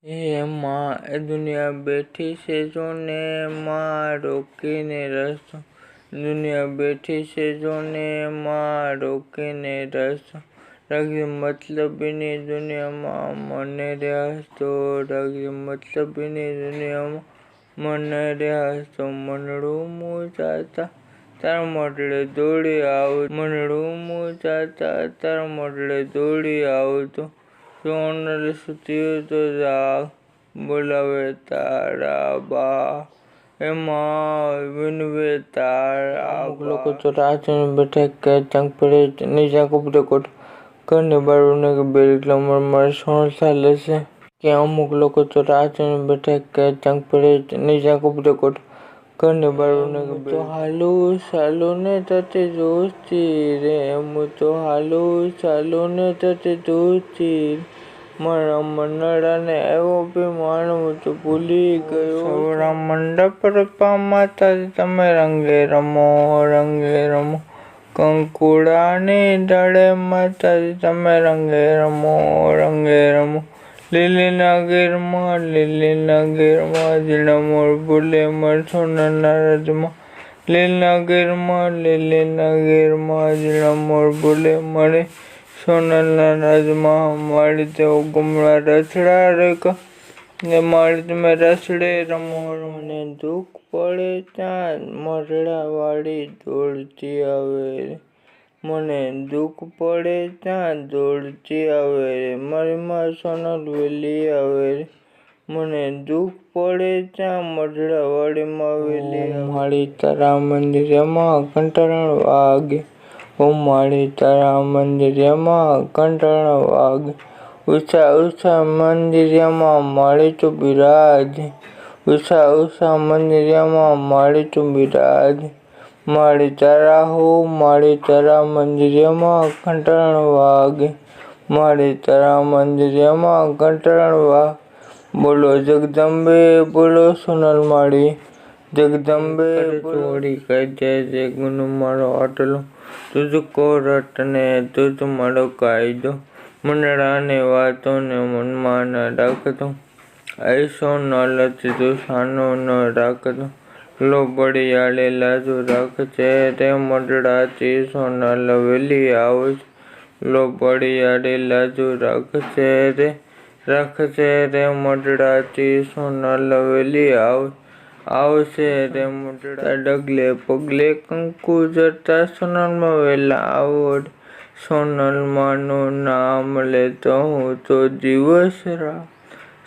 એમાં એ દુનિયા બેઠી છે જોને એમાં રોકીને રસ્તો. દુનિયા બેઠી છે જોને એમાં રોકીને રસ્તો. રાખજે મતલબીની દુનિયામાં મને હસતો. રાખજે મતલબીની દુનિયામાં મને હસતો. મનડું મૂંઝાતા તારા મોઢડે દોડી આવું. મનડું મૂંઝાતા તારા મોઢડે દોડી આવતો. સોનલ સૂતી તો જાગ બોલાવે તારા બા. એમાં વિનવે તારા અમુક લોકો તો રાહ જોઈને બેઠા કે ચંગ પડે નીચા કપડે કોટ ઘરની બહાર ઉને કે બેરી ગ્લેમર મારે સોનલ ચાલે છે કે અમુક લોકો તો રાહ જોઈને બેઠા કે ચંગ પડે નીચા કપડે કોટ ઘરની બહાર ઉને કે તો હાલું ચાલું ને તતે દોસ્તી રે. હું તો હાલું ચાલું ને તતે દોસ્તી. મારા મનડાને એવો અભિમાન હું તો ભૂલી ગયો. સવરા મંડપ રૂપા માતાજી તમે રંગે રમો રંગે રમો. કંકુડાની ડાળે માતાજી તમે રંગે રમો રંગે રમો. લીલીના ગીરમાં ઝીણા મોર બોલે માર સોનાના રાજમાં. લીલીના ગીરમાં ઝીણા મોર બોલે મારે સોનલના રાજમાં. મારી તેઓ ગુમડા રસડા રેખા ને મારી તમે રસડે રમો. મને દુઃખ પડે ત્યાં મરડા વાળી દોડતી આવે રે. મને દુઃખ પડે ત્યાં દોડતી આવે રે. મારી માં સોનલ વેલી આવે રે. મને દુઃખ પડે ત્યાં મરડા વાળીમાં વેલી આવે. માળી તારા મંદિરમાં કંટાળણ વાગે. ઓ માળી તારા મંદિરમાં કંટાળણ વાગે. ઉષા ઉષા મંદિરમાં માળી તું બિરાજે. ઉષા ઉષા મંદિરમાં માળી તું બિરાજે. માળી તારા હો માળી તારા મંદિરમાં કંટાળણ વાગે. માળી તારા મંદિરમાં કંટાળણ વાગે. બોલો જગદંબે બોલો સોનલ માળી. જગદંબે ચોરી કાઢે છે ગુનો મારો આટલો. તુજ કોરટ ને તુજ મારો કાયદો. મંડળાની વાતોને મનમાં ન રાખતો. આઈ સોનલ તું સાનો ન રાખતો. લોબડિયાળી લાજો રાખજે રે મંડળાથી સોનલ વેલી આવશે. લોબડિયાળી લાજો રાખજે રે મંડળાથી સોનલ વેલી આવશે રે મંડળા. ડગલે પગલે કંકુ જતા સોનલમાં વેલા આવડ. સોનલ માનું નામ લેતો હું તો દિવસ રાત.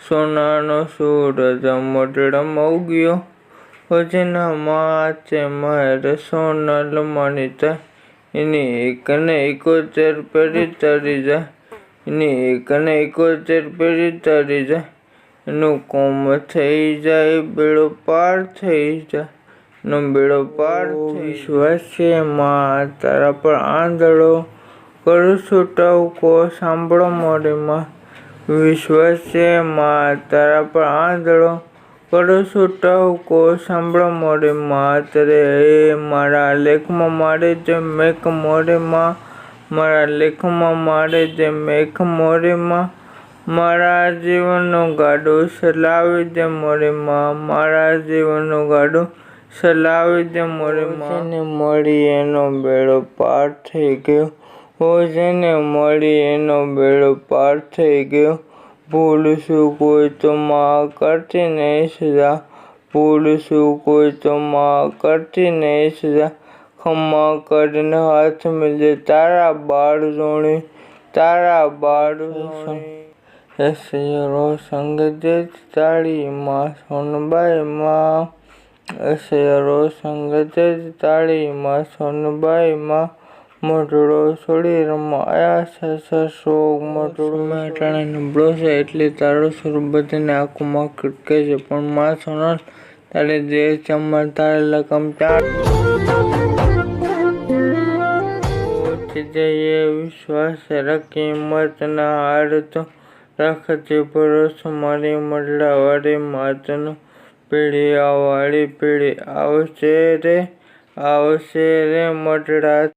સોનાનો સૂરજ મોઢડામાં ઉગ્યો. જેના માથે મહેર સોનલ માની થાય. એની એક ને 71 પેઢી તરી જાય. એની એક ને 71 પેઢી તરી જાય. એનું કોમ થઈ જાય બેડો પાર થઈ જાય. નો બેડો પાર વિશ્વાસ છે માં તારા પર આંધળો. કરું છું ટહુકો સાંભળો મોરી માં. વિશ્વાસ છે માં તારા પર આંધળો. કરું છું ટહુકો સાંભળો મોરી માં. તારે મારા લેખમાં મારે જે મેઘ મોરી માં. મારા લેખમાં મારે જે મેઘ મોરી માં. મારા જીવનનું ગાડું ચલાવી દે મોરી માં. મારા જીવનનું ગાડું ચલાવી દે મોરી માં. જેને મળી એનો બેડો પાર થઈ ગયો. જેને મળી એનો બેડો પાર થઈ ગયો. ભૂલશું કોઈ તો માં કરતી નહીં સજા. ભૂલશું કોઈ તો માં કરતી નહીં સજા. ખમ્મા કરીને હાથ મિલજે તારા બાળ જોણી. તારા બાળ જોણી. એસયરો સંગ દે તાળી માં સોનબાઈ માં. એસયરો સંગ દે તાળી માં સોનબાઈ માં. મોઢડો છોડી રમવા આયા છે શોક. મોઢડો મેટાણે નબળો છે એટલે તારો સ્વરૂપ બધાને આખું માર્કેટ કહે છે. પણ માં સોનલ તારે જે ચમર તારે લકમ પહોંચી જઈએ. વિશ્વાસ રાખી હિંમત ના હારતો. રાખજે ભરોસો મારી મંડળા વાળી માતનો. પેઢી વાળી પેઢી આવશે રે મંડળા.